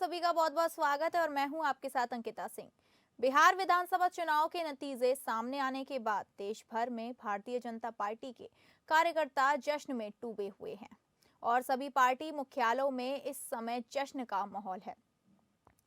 सभी का बहुत बहुत स्वागत है और मैं हूं आपके साथ अंकिता सिंह। बिहार विधानसभा चुनाव के नतीजे सामने आने के बाद देश भर में भारतीय जनता पार्टी के कार्यकर्ता जश्न में डूबे हुए हैं और सभी पार्टी मुख्यालयों में इस समय जश्न का माहौल है।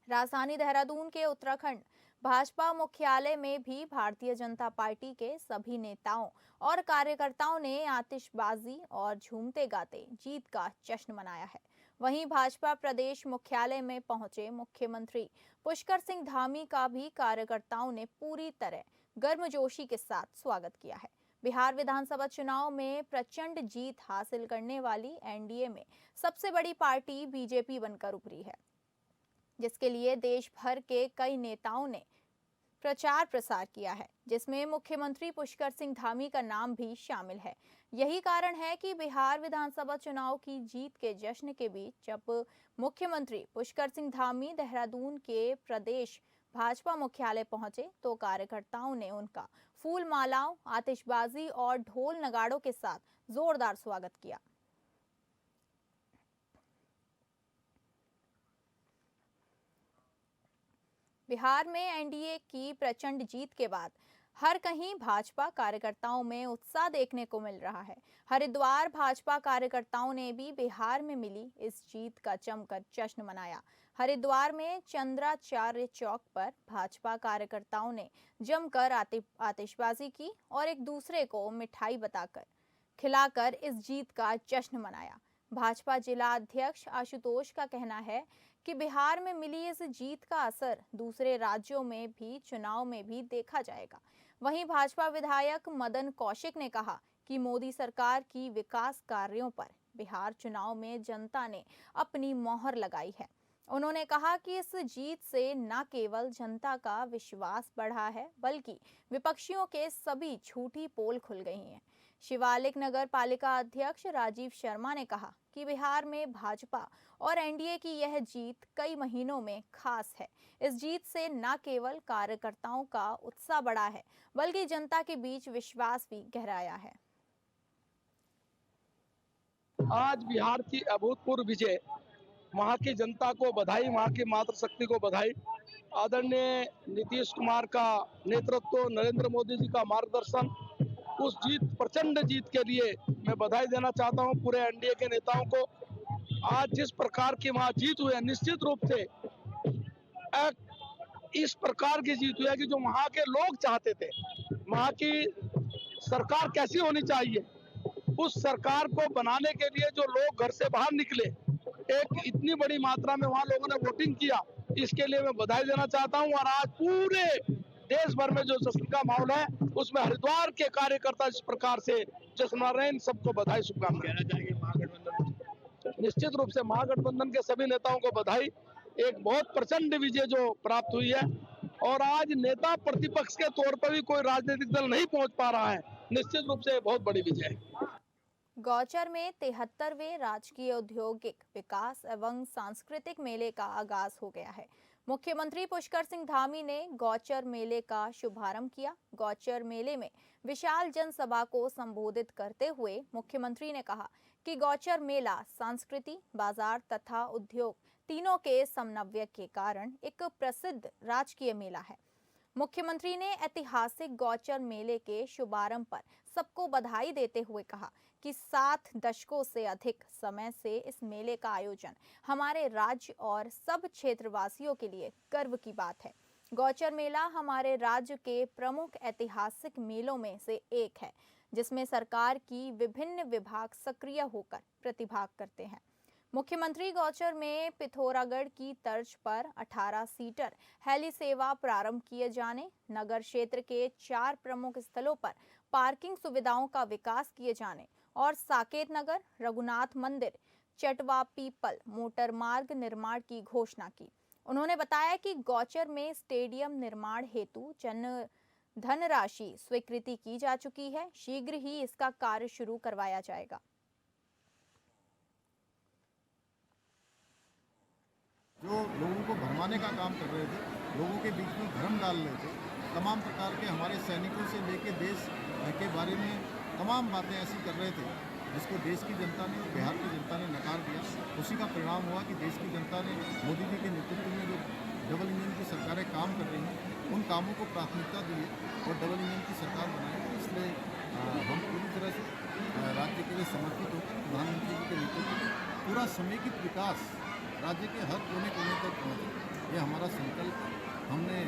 राजधानी देहरादून के उत्तराखंड भाजपा मुख्यालय में भी भारतीय जनता पार्टी के सभी नेताओं और कार्यकर्ताओं ने आतिशबाजी और झूमते गाते जीत का जश्न मनाया है। वहीं भाजपा प्रदेश मुख्यालय में पहुंचे मुख्यमंत्री पुष्कर सिंह धामी का भी कार्यकर्ताओं ने पूरी तरह गर्मजोशी के साथ स्वागत किया है। बिहार विधानसभा चुनाव में प्रचंड जीत हासिल करने वाली एनडीए में सबसे बड़ी पार्टी बीजेपी बनकर उभरी है, जिसके लिए देश भर के कई नेताओं ने प्रचार प्रसार किया है, जिसमें मुख्यमंत्री पुष्कर सिंह धामी का नाम भी शामिल है। यही कारण है कि बिहार विधानसभा चुनाव की जीत के जश्न के बीच जब मुख्यमंत्री पुष्कर सिंह धामी देहरादून के प्रदेश भाजपा मुख्यालय पहुंचे तो कार्यकर्ताओं ने उनका फूल मालाओं, आतिशबाजी और ढोल नगाड़ों के साथ जोरदार स्वागत किया। बिहार में एनडीए की प्रचंड जीत के बाद हर कहीं भाजपा कार्यकर्ताओं में उत्साह देखने को मिल रहा है। हरिद्वार भाजपा कार्यकर्ताओं ने भी बिहार में मिली इस जीत का जमकर जश्न मनाया। हरिद्वार में चंद्राचार्य चौक पर भाजपा कार्यकर्ताओं ने जमकर आतिशबाजी की और एक दूसरे को मिठाई बताकर खिलाकर इस जीत का जश्न मनाया। भाजपा जिला अध्यक्ष आशुतोष का कहना है कि बिहार में मिली इस जीत का असर दूसरे राज्यों में भी चुनाव में भी देखा जाएगा। वहीं भाजपा विधायक मदन कौशिक ने कहा कि मोदी सरकार की विकास कार्यों पर बिहार चुनाव में जनता ने अपनी मोहर लगाई है। उन्होंने कहा कि इस जीत से न केवल जनता का विश्वास बढ़ा है, बल्कि विपक्षियों के सभी झूठी पोल खुल गई हैं। शिवालिक नगर पालिका अध्यक्ष राजीव शर्मा ने कहा कि बिहार में भाजपा और एनडीए की यह जीत कई महीनों में खास है। इस जीत से न केवल कार्यकर्ताओं का उत्साह बढ़ा है, बल्कि जनता के बीच विश्वास भी गहराया है। आज बिहार की अभूतपूर्व विजय, वहाँ की जनता को बधाई, वहाँ की मातृशक्ति को बधाई। आदरणीय नीतीश कुमार का नेतृत्व, नरेंद्र मोदी जी का मार्गदर्शन, उस जीत, प्रचंड जीत के लिए मैं बधाई देना चाहता हूँ पूरे एनडीए के नेताओं को। आज जिस प्रकार की वहाँ जीत हुई है, निश्चित रूप से इस प्रकार की जीत हुई है कि जो वहाँ के लोग चाहते थे, वहाँ की सरकार कैसी होनी चाहिए, उस सरकार को बनाने के लिए जो लोग घर से बाहर निकले, एक इतनी बड़ी मात्रा में वहाँ लोगों ने वोटिंग किया, इसके लिए मैं बधाई देना चाहता हूँ। और आज पूरे देश भर में जो जश्न का माहौल है, उसमें हरिद्वार के कार्यकर्ता इस प्रकार से जश्न मना रहे हैं। इन सबको बधाई, शुभकामनाएं। निश्चित रूप से महागठबंधन के सभी नेताओं को बधाई। एक बहुत प्रचंड विजय जो प्राप्त हुई है और आज नेता प्रतिपक्ष के तौर पर भी कोई राजनीतिक दल नहीं पहुंच पा रहा है, निश्चित रूप से बहुत बड़ी विजय है। गौचर में 73वें राजकीय औद्योगिक विकास एवं सांस्कृतिक मेले का आगाज हो गया है। मुख्यमंत्री पुष्कर सिंह धामी ने गौचर मेले का शुभारंभ किया। गौचर मेले में विशाल जनसभा को संबोधित करते हुए मुख्यमंत्री ने कहा कि गौचर मेला संस्कृति, बाजार तथा उद्योग तीनों के समन्वय के कारण एक प्रसिद्ध राजकीय मेला है। मुख्यमंत्री ने ऐतिहासिक गौचर मेले के शुभारंभ पर सबको बधाई देते हुए कहा कि 7 दशकों से अधिक समय से इस मेले का आयोजन हमारे राज्य और सब क्षेत्रवासियों के लिए गर्व की बात है। गौचर मेला हमारे राज्य के प्रमुख ऐतिहासिक मेलों में से एक है, जिसमें सरकार की विभिन्न विभाग सक्रिय होकर प्रतिभाग करते हैं। मुख्यमंत्री गौचर में पिथौरागढ़ की तर्ज पर 18 सीटर हेली सेवा प्रारंभ किए जाने, नगर क्षेत्र के 4 प्रमुख स्थलों पर पार्किंग सुविधाओं का विकास किए जाने और साकेत नगर, रघुनाथ मंदिर, चटवा पीपल मोटर मार्ग निर्माण की घोषणा की। उन्होंने बताया कि गौचर में स्टेडियम निर्माण हेतु धनराशि स्वीकृति की जा चुकी है। शीघ्र ही इसका कार्य शुरू करवाया जाएगा। जो लोगों को भरमाने का काम कर रहे थे, लोगों के बीच में भ्रम डाल रहे थे, तमाम प्रकार के हमारे सैनिकों से लेके देश के बारे में तमाम बातें ऐसी कर रहे थे जिसको देश की जनता ने और बिहार की जनता ने नकार दिया। उसी का परिणाम हुआ कि देश की जनता ने मोदी जी के नेतृत्व में जो डबल इंजन की सरकारें काम कर रही हैं, उन कामों को प्राथमिकता दी है और डबल इंजन की सरकार बनाई है। इसलिए हम पूरी तरह से राज्य के लिए समर्पित होकर प्रधानमंत्री जी के नेतृत्व में पूरा समेकित विकास राज्य के हर कोने कोने तक पहुँचे, ये हमारा संकल्प है। हमने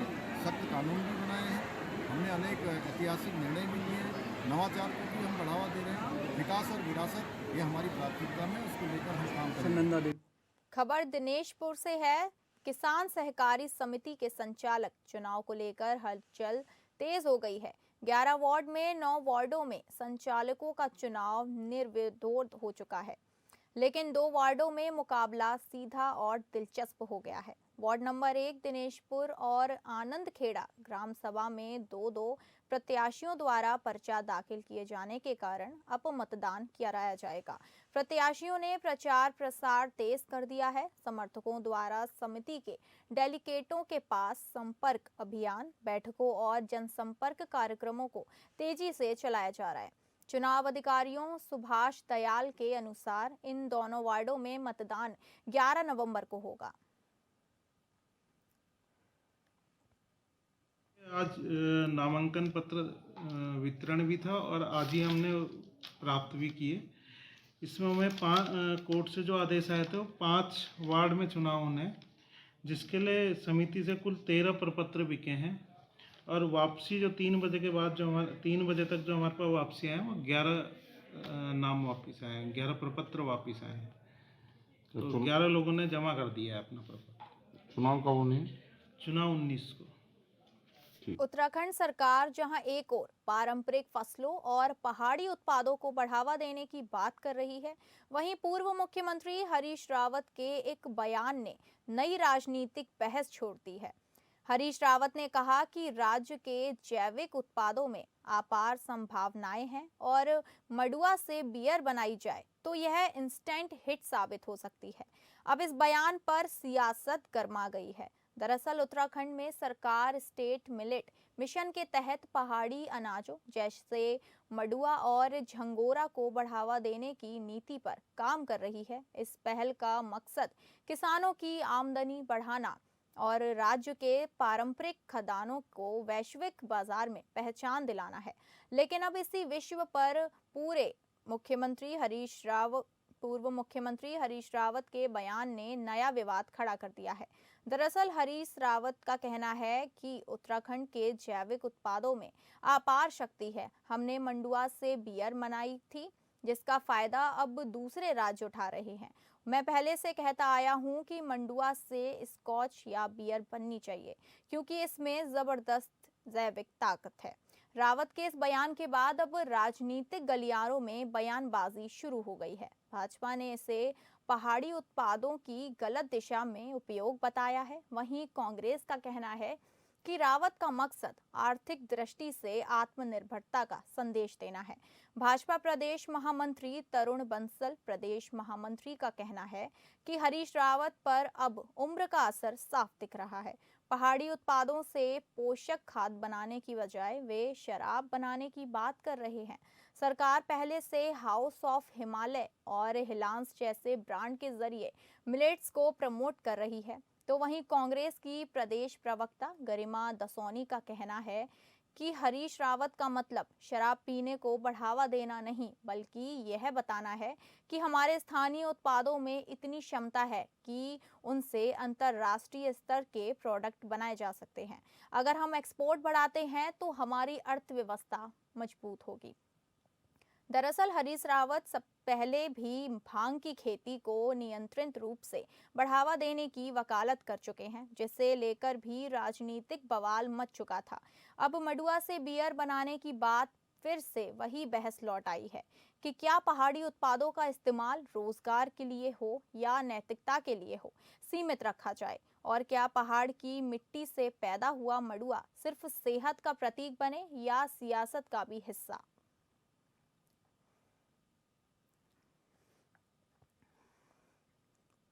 सख्त कानून भी बनाए हैं, हमने अनेक ऐतिहासिक निर्णय भी लिए हैं, नवाचार को भी हम बढ़ावा दे रहे हैं। विकास और विरासत ये हमारी प्राथमिकता में, उसको लेकर हम काम करेंगे। खबर दिनेशपुर से है। किसान सहकारी समिति के संचालक चुनाव को लेकर हलचल तेज हो गई है। 11 वार्ड में 9 वार्डों में संचालकों का चुनाव निर्विरोध हो चुका है, लेकिन 2 वार्डों में मुकाबला सीधा और दिलचस्प हो गया है। वार्ड नंबर 1 दिनेशपुर और आनंद खेड़ा ग्राम सभा में 2-2 प्रत्याशियों द्वारा पर्चा दाखिल किए जाने के कारण अब मतदान कराया जाएगा। प्रत्याशियों ने प्रचार प्रसार तेज कर दिया है। समर्थकों द्वारा समिति के डेलीगेटों के पास संपर्क अभियान, बैठकों और जनसंपर्क कार्यक्रमों को तेजी से चलाया जा रहा है। चुनाव अधिकारियों सुभाष दयाल के अनुसार इन दोनों वार्डों में मतदान 11 नवंबर को होगा। आज नामांकन पत्र वितरण भी था और आज ही हमने प्राप्त भी किए। इसमें हमें कोर्ट से जो आदेश आए थे 5 वार्ड में चुनाव होने, जिसके लिए समिति से कुल 13 प्रपत्र बिके हैं और वापसी जो 3 बजे के बाद जो 3 बजे तक जो हमारे पास वापसी आए वो 11 नाम वापस आए हैं, 11 प्रपत्र वापस आए हैं। तो 11 लोगों ने जमा कर दिया है अपना प्रपत्र। चुनाव कब होने हैं? चुनाव 19 को। उत्तराखंड सरकार जहां एक ओर पारंपरिक फसलों और पहाड़ी उत्पादों को बढ़ावा देने की बात कर रही है, वहीं पूर्व मुख्यमंत्री हरीश रावत के एक बयान ने नई राजनीतिक बहस छोड़ दी है। हरीश रावत ने कहा कि राज्य के जैविक उत्पादों में अपार संभावनाएं हैं और मडुआ से बियर बनाई जाए तो यह इंस्टेंट हिट साबित हो सकती है। अब इस बयान पर सियासत गर्मा गई है। दरअसल उत्तराखंड में सरकार स्टेट मिलेट मिशन के तहत पहाड़ी अनाजों जैसे मडुआ और झंगोरा को बढ़ावा देने की नीति पर काम कर रही है। इस पहल का मकसद किसानों की आमदनी बढ़ाना और राज्य के पारंपरिक खदानों को वैश्विक बाजार में पहचान दिलाना है। लेकिन अब इसी विषय पर पूर्व मुख्यमंत्री हरीश रावत के बयान ने नया विवाद खड़ा कर दिया है। दरअसल हरीश रावत का कहना है कि उत्तराखंड के जैविक उत्पादों में अपार शक्ति है। हमने मंडुआ से बियर बनाई थी, जिसका फायदा अब दूसरे राज्य उठा रहे हैं। मैं पहले से कहता आया हूं कि मंडुआ से स्कॉच या बियर बननी चाहिए, क्योंकि इसमें जबरदस्त जैविक ताकत है। रावत के इस बयान के बाद अब राजनीतिक गलियारों में बयानबाजी शुरू हो गई है। भाजपा ने इसे पहाड़ी उत्पादों की गलत दिशा में उपयोग बताया है। वहीं कांग्रेस का कहना है कि रावत का मकसद आर्थिक दृष्टि से आत्मनिर्भरता का संदेश देना है। भाजपा प्रदेश महामंत्री तरुण बंसल प्रदेश महामंत्री का कहना है कि हरीश रावत पर अब उम्र का असर साफ दिख रहा है। पहाड़ी उत्पादों से पोषक खाद बनाने की बजाय वे शराब बनाने की बात कर रहे हैं। सरकार पहले से हाउस ऑफ हिमालय और हिलांस जैसे ब्रांड के जरिए मिलेट्स को प्रमोट कर रही है। तो वहीं कांग्रेस की प्रदेश प्रवक्ता गरिमा दसौनी का कहना है कि हरीश रावत का मतलब शराब पीने को बढ़ावा देना नहीं, बल्कि यह बताना है कि हमारे स्थानीय उत्पादों में इतनी क्षमता है कि उनसे अंतर्राष्ट्रीय स्तर के प्रोडक्ट बनाए जा सकते हैं। अगर हम एक्सपोर्ट बढ़ाते हैं तो हमारी अर्थव्यवस्था मजबूत होगी। दरअसल हरीश रावत सब पहले भी भांग की खेती को नियंत्रित रूप से बढ़ावा देने की वकालत कर चुके हैं, जिसे लेकर भी राजनीतिक बवाल मच चुका था। अब मडुआ से बियर बनाने की बात फिर से वही बहस लौट आई है कि क्या पहाड़ी उत्पादों का इस्तेमाल रोजगार के लिए हो या नैतिकता के लिए हो सीमित रखा जाए, और क्या पहाड़ की मिट्टी से पैदा हुआ मडुआ सिर्फ सेहत का प्रतीक बने या सियासत का भी हिस्सा।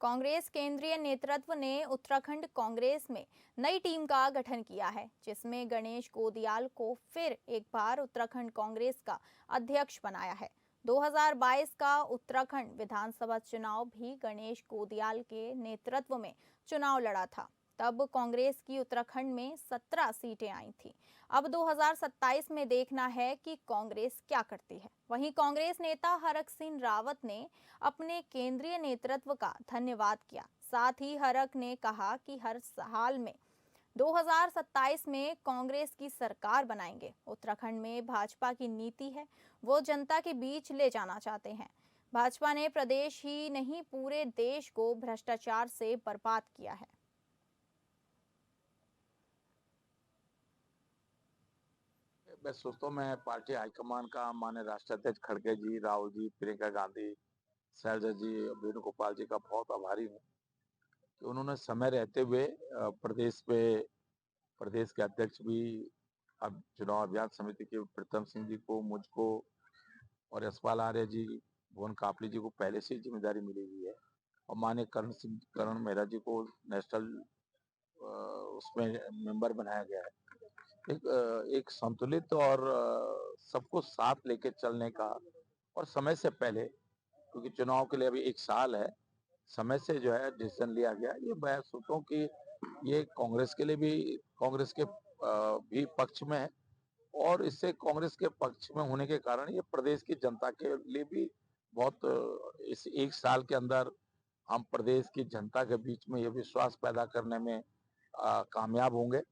कांग्रेस केंद्रीय नेतृत्व ने उत्तराखंड कांग्रेस में नई टीम का गठन किया है, जिसमें गणेश गोदियाल को फिर एक बार उत्तराखंड कांग्रेस का अध्यक्ष बनाया है। 2022 का उत्तराखंड विधानसभा चुनाव भी गणेश गोदियाल के नेतृत्व में चुनाव लड़ा था। तब कांग्रेस की उत्तराखंड में 17 सीटें आई थीं। अब 2027 में देखना है कि कांग्रेस क्या करती है। वहीं कांग्रेस नेता हरक सिंह रावत ने अपने केंद्रीय नेतृत्व का धन्यवाद किया। साथ ही हरक ने कहा कि हर हाल में 2027 में कांग्रेस की सरकार बनाएंगे। उत्तराखंड में भाजपा की नीति है, वो जनता के बीच ले जाना चाहते हैं। भाजपा ने प्रदेश ही नहीं पूरे देश को भ्रष्टाचार से बर्बाद किया है। मैं सोचता हूँ मैं पार्टी हाईकमान का माननीय राष्ट्रीय अध्यक्ष खड़गे जी, राहुल जी, प्रियंका गांधी, शैलजा जी, वेणुगोपाल जी का बहुत आभारी हूँ कि उन्होंने समय रहते हुए प्रदेश के अध्यक्ष भी, अब चुनाव अभियान समिति के प्रीतम सिंह जी को, मुझको और यशपाल आर्य जी, भुवन कापली जी को पहले से जिम्मेदारी मिली हुई है और माननीय करण मेहरा जी को नेशनल उसमें मेंबर बनाया गया है। एक संतुलित और सबको साथ लेके चलने का और समय से पहले, क्योंकि चुनाव के लिए अभी 1 साल है, समय से जो है डिसीजन लिया गया। ये मैं सोचता हूँ कि ये कांग्रेस के लिए भी, कांग्रेस के भी पक्ष में है और इससे कांग्रेस के पक्ष में होने के कारण ये प्रदेश की जनता के लिए भी बहुत इस 1 साल के अंदर हम प्रदेश की जनता के बीच में ये विश्वास पैदा करने में कामयाब होंगे।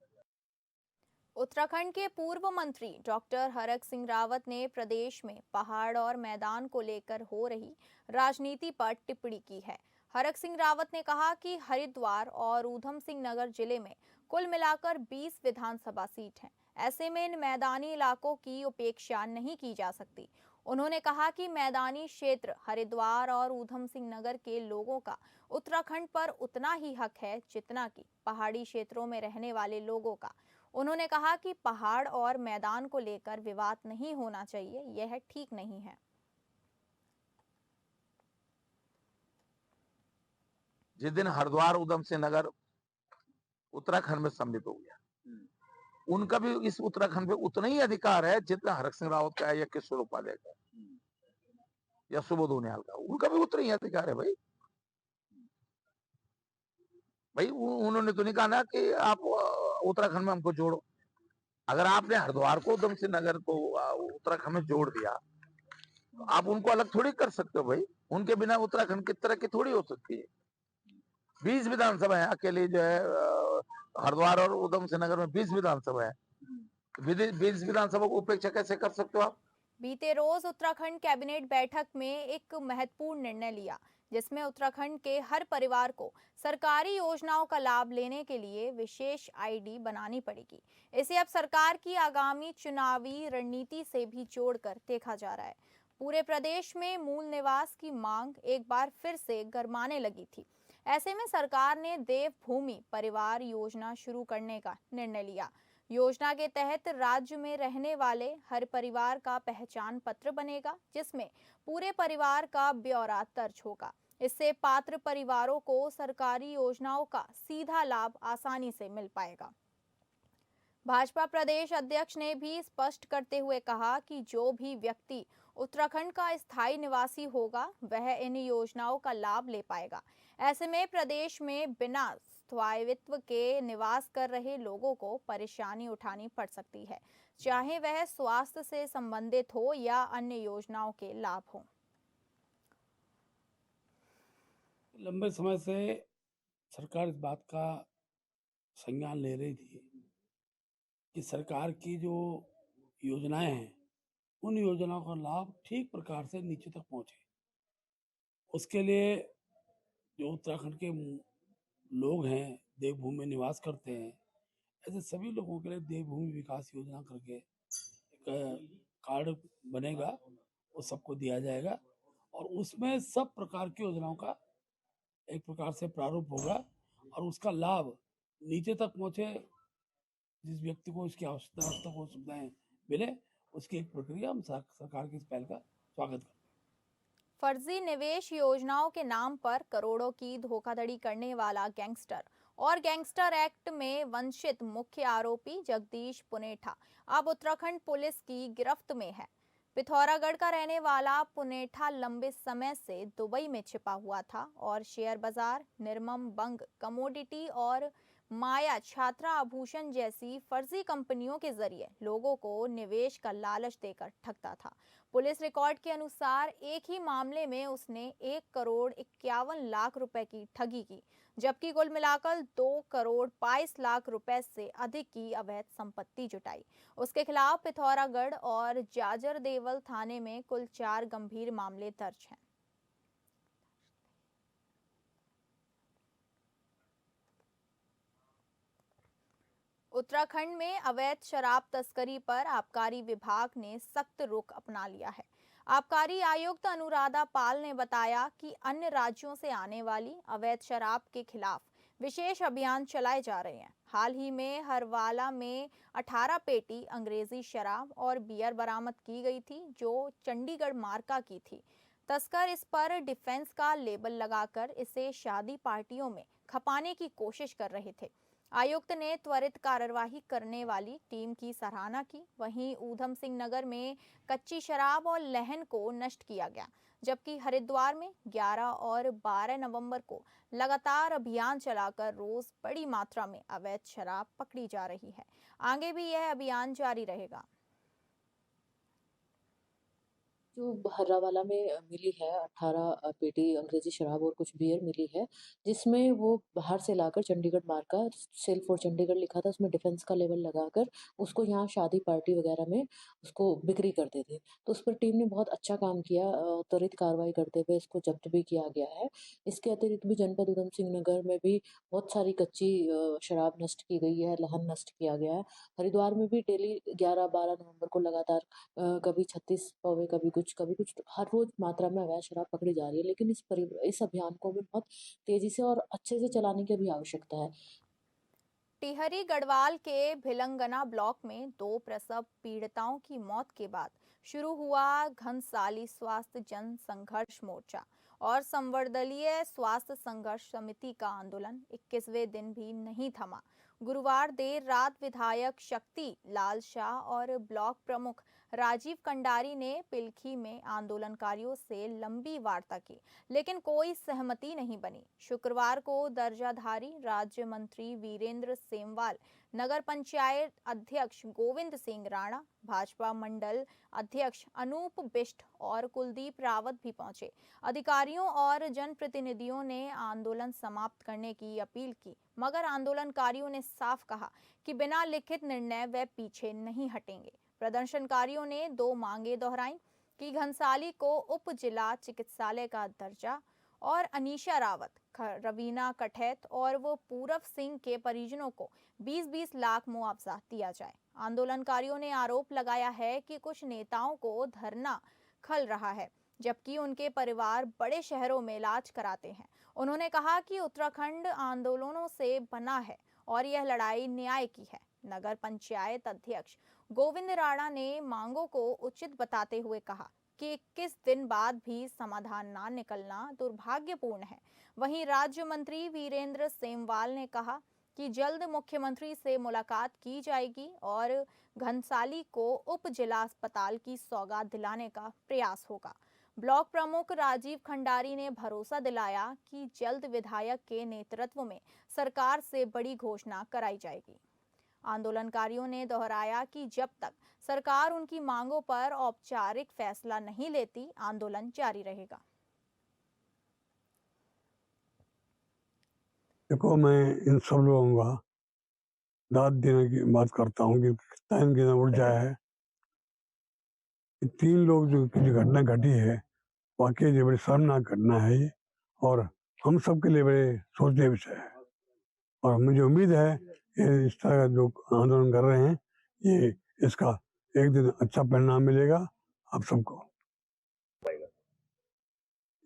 उत्तराखंड के पूर्व मंत्री डॉक्टर हरक सिंह रावत ने प्रदेश में पहाड़ और मैदान को लेकर हो रही राजनीति पर टिप्पणी की है। हरक सिंह रावत ने कहा कि हरिद्वार और ऊधम सिंह नगर जिले में कुल मिलाकर 20 विधानसभा सीट हैं। ऐसे में इन मैदानी इलाकों की उपेक्षा नहीं की जा सकती। उन्होंने कहा कि मैदानी क्षेत्र हरिद्वार और ऊधम सिंह नगर के लोगों का उत्तराखंड पर उतना ही हक है जितना कि पहाड़ी क्षेत्रों में रहने वाले लोगों का। उन्होंने कहा कि पहाड़ और मैदान को लेकर विवाद नहीं होना चाहिए, यह ठीक नहीं है। जिस दिन हरिद्वार ऊधम सिंह नगर उत्तराखंड में सम्मिलित हो गया, उनका भी इस उत्तराखंड पे उतना ही अधिकार है जितना हरक सिंह रावत का है या किशोर उपाध्याय का या सुबोध उनियाल का, उनका भी उतना ही अधिकार है। भाई उन्होंने तो नहीं कहा ना कि आप उत्तराखंड में हमको जोड़ो। अगर आपने हरिद्वार को ऊधम सिंह नगर को उत्तराखंड में जोड़ दिया तो आप उनको अलग थोड़ी कर सकते हो। भाई उनके बिना उत्तराखंड की तरह की थोड़ी हो सकती है। 20 विधानसभा है, अकेले जो है हरिद्वार और ऊधम सिंह नगर में 20 विधानसभा है। 20 विधानसभा को उपेक्षा कैसे कर सकते हो आप? बीते रोज उत्तराखंड कैबिनेट बैठक में एक महत्वपूर्ण निर्णय लिया, जिसमें उत्तराखंड के हर परिवार को सरकारी योजनाओं का लाभ लेने के लिए विशेष आईडी बनानी पड़ेगी। इसे अब सरकार की आगामी चुनावी रणनीति से भी जोड़कर देखा जा रहा है। पूरे प्रदेश में मूल निवास की मांग एक बार फिर से गरमाने लगी थी। ऐसे में सरकार ने देवभूमि परिवार योजना शुरू करने का निर्णय लिया। योजना के तहत राज्य में रहने वाले हर परिवार का पहचान पत्र बनेगा, जिसमें पूरे परिवार का ब्यौरा दर्ज होगा। इससे पात्र परिवारों को सरकारी योजनाओं का सीधा लाभ आसानी से मिल पाएगा। भाजपा प्रदेश अध्यक्ष ने भी स्पष्ट करते हुए कहा कि जो भी व्यक्ति उत्तराखंड का स्थायी निवासी होगा वह इन योजनाओं का लाभ ले पाएगा। ऐसे में प्रदेश में बिना स्वामित्व के निवास कर रहे लोगों को परेशानी उठानी पड़ सकती है, चाहे वह स्वास्थ्य से संबंधित हो या अन्य योजनाओं के लाभ हो। लंबे समय से सरकार इस बात का संज्ञान ले रही थी कि सरकार की जो योजनाएं हैं उन योजनाओं का लाभ ठीक प्रकार से नीचे तक पहुंचे। उसके लिए जो उत्तराखंड के लोग हैं, देवभूमि में निवास करते हैं, ऐसे सभी लोगों के लिए देवभूमि विकास योजना करके एक कार्ड बनेगा, वो सबको दिया जाएगा और उसमें सब प्रकार की योजनाओं का एक प्रकार से प्रारूप होगा और उसका लाभ नीचे तक पहुंचे। जिस व्यक्ति को इसकी आवश्यकता हो सुविधाएं मिले, उसकी एक प्रक्रिया हम सरकार की इस पहल का स्वागत करते हैं। फर्जी निवेश योजनाओं के नाम पर करोड़ों की धोखाधड़ी करने वाला गैंगस्टर और गैंगस्टर एक्ट में वंचित मुख्य आरोपी जगदीश पुनेठा अब उत्तराखंड पुलिस की गिरफ्त में है। पिथौरागढ़ का रहने वाला पुनेठा लंबे समय से दुबई में छिपा हुआ था और शेयर बाजार, निर्मम बंग कमोडिटी और माया छात्रा आभूषण जैसी फर्जी कंपनियों के जरिए लोगों को निवेश का लालच देकर ठगता था। पुलिस रिकॉर्ड के अनुसार एक ही मामले में उसने 1 करोड़ 51 लाख रुपए की ठगी की, जबकि कुल मिलाकर 2 करोड़ 22 लाख रुपए से अधिक की अवैध संपत्ति जुटाई। उसके खिलाफ पिथौरागढ़ और जाजर देवल थाने में कुल 4 गंभीर मामले दर्ज हैं। उत्तराखंड में अवैध शराब तस्करी पर आबकारी विभाग ने सख्त रुख अपना लिया है। आबकारी आयुक्त अनुराधा पाल ने बताया कि अन्य राज्यों से आने वाली अवैध शराब के खिलाफ विशेष अभियान चलाए जा रहे हैं। हाल ही में हरवाला में 18 पेटी अंग्रेजी शराब और बियर बरामद की गई थी, जो चंडीगढ़ मार्का की थी। तस्कर इस पर डिफेंस का लेबल लगाकर इसे शादी पार्टियों में खपाने की कोशिश कर रहे थे। आयुक्त ने त्वरित कार्रवाई करने वाली टीम की सराहना की। वहीं ऊधम सिंह नगर में कच्ची शराब और लहन को नष्ट किया गया, जबकि हरिद्वार में 11 और 12 नवंबर को लगातार अभियान चलाकर रोज बड़ी मात्रा में अवैध शराब पकड़ी जा रही है। आगे भी यह अभियान जारी रहेगा। जो हर्रावाला में मिली है 18 पेटी अंग्रेजी शराब और कुछ बियर मिली है, जिसमें वो बाहर से लाकर चंडीगढ़ मार्का सेल फॉर चंडीगढ़ लिखा था, उसमें डिफेंस का लेबल लगाकर उसको यहाँ शादी पार्टी वगैरह में उसको बिक्री करते थे। तो उस पर टीम ने बहुत अच्छा काम किया, त्वरित कार्रवाई करते हुए इसको जब्त भी किया गया है। इसके अतिरिक्त भी जनपद ऊधम सिंह नगर में भी बहुत सारी कच्ची शराब नष्ट की गई है, लहन नष्ट किया गया है। हरिद्वार में भी डेली 11-12 नवंबर को लगातार कभी 36 पौवे, कभी कुछ तो हर रोज मात्रा में अवैध शराब पकड़ी जा रही है। लेकिन इस अभियान को भी बहुत तेजी से और अच्छे से चलाने की भी आवश्यकता है। टिहरी गढ़वाल के भिलंगना ब्लॉक में 2 प्रसव पीड़िताओं की मौत के बाद शुरू हुआ घनसाली स्वास्थ्य जन संघर्ष मोर्चा और संवर्दलीय स्वास्थ्य संघर्ष समिति का आंदोलन 21वें दिन भी नहीं थमा। गुरुवार देर रात विधायक शक्ति लाल शाह और ब्लॉक प्रमुख राजीव कंडारी ने पिलखी में आंदोलनकारियों से लंबी वार्ता की, लेकिन कोई सहमति नहीं बनी। शुक्रवार को दर्जाधारी राज्य मंत्री वीरेंद्र सेमवाल, नगर पंचायत अध्यक्ष गोविंद सिंह राणा, भाजपा मंडल अध्यक्ष अनूप बिष्ट और कुलदीप रावत भी पहुंचे। अधिकारियों और जनप्रतिनिधियों ने आंदोलन समाप्त करने की अपील की, मगर आंदोलनकारियों ने साफ कहा कि बिना लिखित निर्णय वे पीछे नहीं हटेंगे। प्रदर्शनकारियों ने 2 मांगे दोहराई कि घनसाली को उप जिला चिकित्सालय का दर्जा और अनीशा रावत, रवीना कठैत और वो पूरव सिंह के परिजनों को 20-20 लाख मुआवजा दिया जाए। आंदोलनकारियों ने आरोप लगाया है कि कुछ नेताओं को धरना खल रहा है, जबकि उनके परिवार बड़े शहरों में इलाज कराते हैं। उन्होंने कहा कि उत्तराखंड आंदोलनों से बना है और यह लड़ाई न्याय की है। नगर पंचायत अध्यक्ष गोविंद राणा ने मांगों को उचित बताते हुए कहा कि 21 दिन बाद भी समाधान ना निकलना दुर्भाग्यपूर्ण है। वहीं राज्य मंत्री वीरेंद्र सेमवाल ने कहा कि जल्द मुख्यमंत्री से मुलाकात की जाएगी और घनसाली को उप जिला अस्पताल की सौगात दिलाने का प्रयास होगा। ब्लॉक प्रमुख राजीव खंडारी ने भरोसा दिलाया कि जल्द विधायक के नेतृत्व में सरकार से बड़ी घोषणा कराई जाएगी। आंदोलनकारियों ने दोहराया कि जब तक सरकार उनकी मांगों पर औपचारिक फैसला नहीं लेती, आंदोलन जारी रहेगा। देखो, मैं इन सब लोगों का दाद देने की बात करता हूँ कि कितना इनके अंदर उठ जाया है। 3 लोग जो घटना घटी है, वाकई ये बड़ी शर्मनाक घटना है ये, और हम सबके लिए बड़े सोचने विषय है। और मुझे उम्मीद है कि इस तरह का जो आंदोलन कर रहे हैं, ये इसका एक दिन अच्छा परिणाम मिलेगा आप सबको।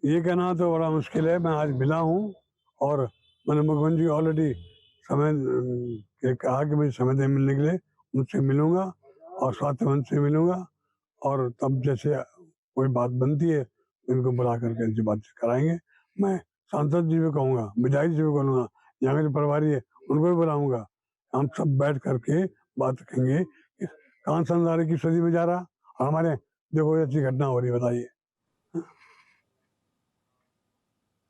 ये कहना तो बड़ा मुश्किल है। मैं आज मिला हूँ और मैंने मुख्यमंत्री जी ऑलरेडी समय कहा कि मुझे समय दे मिलने के लिए, उनसे मिलूंगा और स्वास्थ्य मंत्री से मिलूंगा, और तब जैसे कोई बात बनती है इनको बुला करके इनसे बातचीत कराएंगे। मैं सांसद जी को कहूँगा, विधायक जी को कहूँगा, यहाँ के जो प्रभारी है उनको भी बुलाऊंगा। हम सब बैठ करके बात करेंगे कि कहाँ संसार की सदी में जा रहा और हमारे देखो ये अच्छी घटना हो रही है, बताइए।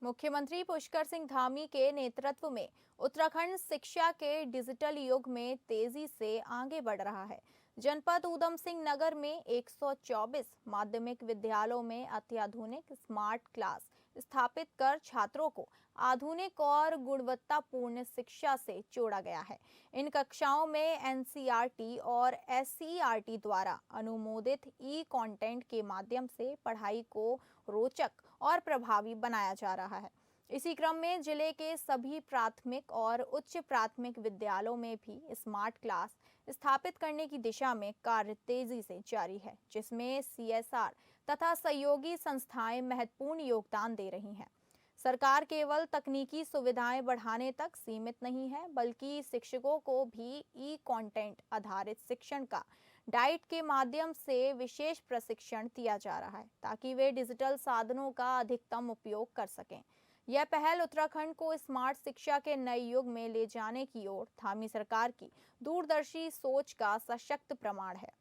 मुख्यमंत्री पुष्कर सिंह धामी के नेतृत्व में उत्तराखंड शिक्षा के डिजिटल युग में तेजी से आगे बढ़ रहा है। जनपद ऊधम सिंह नगर में 124 माध्यमिक विद्यालयों में अत्याधुनिक स्मार्ट क्लास स्थापित कर छात्रों को आधुनिक और गुणवत्तापूर्ण शिक्षा से जोड़ा गया है। इन कक्षाओं में एनसीईआरटी और एससीईआरटी द्वारा अनुमोदित कंटेंट के माध्यम से पढ़ाई को रोचक और प्रभावी बनाया जा रहा है। इसी क्रम में जिले के सभी प्राथमिक और उच्च प्राथमिक विद्यालयों में भी स्मार्ट क्लास स्थापित करने की दिशा में कार्य तेजी से जारी है, जिसमें सीएसआर तथा सहयोगी संस्थाएं महत्वपूर्ण योगदान दे रही हैं। सरकार केवल तकनीकी सुविधाएं बढ़ाने तक सीमित नहीं है, बल्कि शिक्षकों को भी कंटेंट आधारित शिक्षण का डाइट के माध्यम से विशेष प्रशिक्षण दिया जा रहा है, ताकि वे डिजिटल साधनों का अधिकतम उपयोग कर सकें। यह पहल उत्तराखंड को स्मार्ट शिक्षा के नए युग में ले जाने की ओर धामी सरकार की दूरदर्शी सोच का सशक्त प्रमाण है।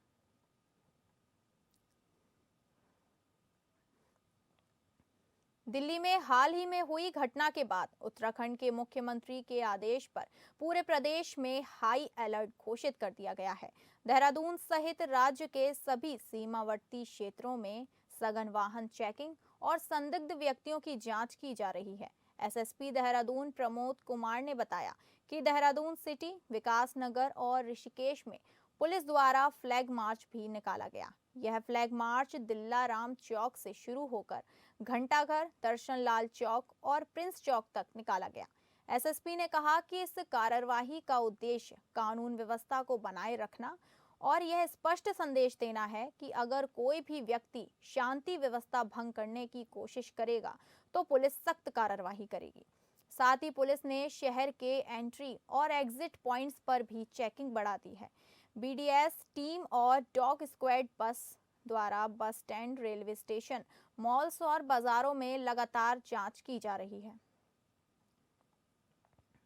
दिल्ली में हाल ही में हुई घटना के बाद उत्तराखंड के मुख्यमंत्री के आदेश पर पूरे प्रदेश में हाई अलर्ट घोषित कर दिया गया है। देहरादून सहित राज्य के सभी सीमावर्ती क्षेत्रों में सघन वाहन चेकिंग और संदिग्ध व्यक्तियों की जांच की जा रही है। एसएसपी देहरादून प्रमोद कुमार ने बताया कि देहरादून सिटी, विकास नगर और ऋषिकेश में पुलिस द्वारा फ्लैग मार्च भी निकाला गया। यह फ्लैग मार्च दिल्लाराम चौक से शुरू होकर घंटाघर, दर्शन लाल चौक और प्रिंस चौक तक निकाला गया। एसएसपी ने कहा कि इस कार्यवाही का उद्देश्य कानून व्यवस्था को बनाए रखना और यह स्पष्ट संदेश देना है कि अगर कोई भी व्यक्ति शांति व्यवस्था भंग करने की कोशिश करेगा तो पुलिस सख्त कार्रवाई करेगी। साथ ही पुलिस ने शहर के एंट्री और एग्जिट पॉइंट्स पर भी चेकिंग बढ़ा दी है। बीडीएस टीम और डॉग स्क्वाड बस द्वारा bus stand, railway station, malls और बाजारों में लगातार जांच की जा रही है।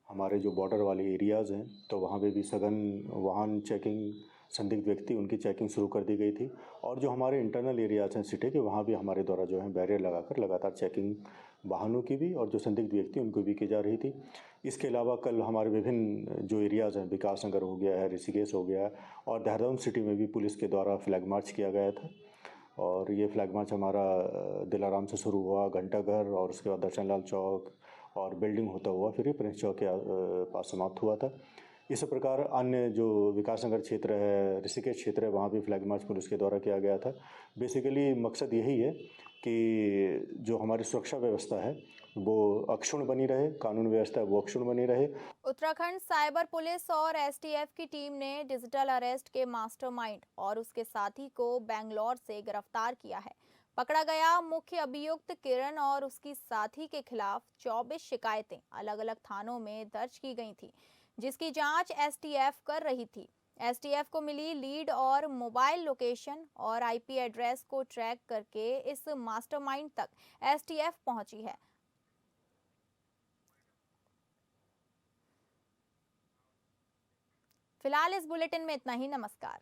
हमारे जो बॉर्डर वाले एरियाज़ हैं तो वहाँ पे भी सघन वाहन चेकिंग, संदिग्ध व्यक्ति उनकी चेकिंग शुरू कर दी गई थी। और जो हमारे इंटरनल एरियाज़ हैं सिटी के, वहाँ भी हमारे द्वारा जो है बैरियर लगाकर लगातार चेकिंग वाहनों की भी और जो संदिग्ध व्यक्ति उनको भी की जा रही थी। इसके अलावा कल हमारे विभिन्न जो एरियाज़ हैं, विकास नगर हो गया है, ऋषिकेश हो गया है और देहरादून सिटी में भी पुलिस के द्वारा फ्लैग मार्च किया गया था। और ये फ्लैग मार्च हमारा दिलाराम से शुरू हुआ, घंटाघर और उसके बाद दर्शन लाल चौक और बिल्डिंग होता हुआ फिर ये प्रिंस चौक के पास समाप्त हुआ था। इसी प्रकार अन्य जो विकास नगर क्षेत्र है, ऋषिकेश क्षेत्र है, वहाँ भी फ्लैग मार्च पुलिस के द्वारा किया गया था। बेसिकली मकसद यही है कि जो हमारी सुरक्षा व्यवस्था है वो अक्षुण्ण बनी रहे, कानून व्यवस्था वो अक्षुण्ण बनी रहे। उत्तराखंड साइबर पुलिस और एसटीएफ की टीम ने डिजिटल अरेस्ट के मास्टरमाइंड और उसके साथी को बेंगलोर से गिरफ्तार किया है। पकड़ा गया मुख्य अभियुक्त किरण और उसकी साथी के खिलाफ 24 शिकायतें अलग अलग थानों में दर्ज की गई थी, जिसकी जांच एसटीएफ कर रही थी। एसटीएफ को मिली लीड और मोबाइल लोकेशन और आईपी एड्रेस को ट्रैक करके इस मास्टरमाइंड तक एसटीएफ पहुंची है। फिलहाल इस बुलेटिन में इतना ही। नमस्कार।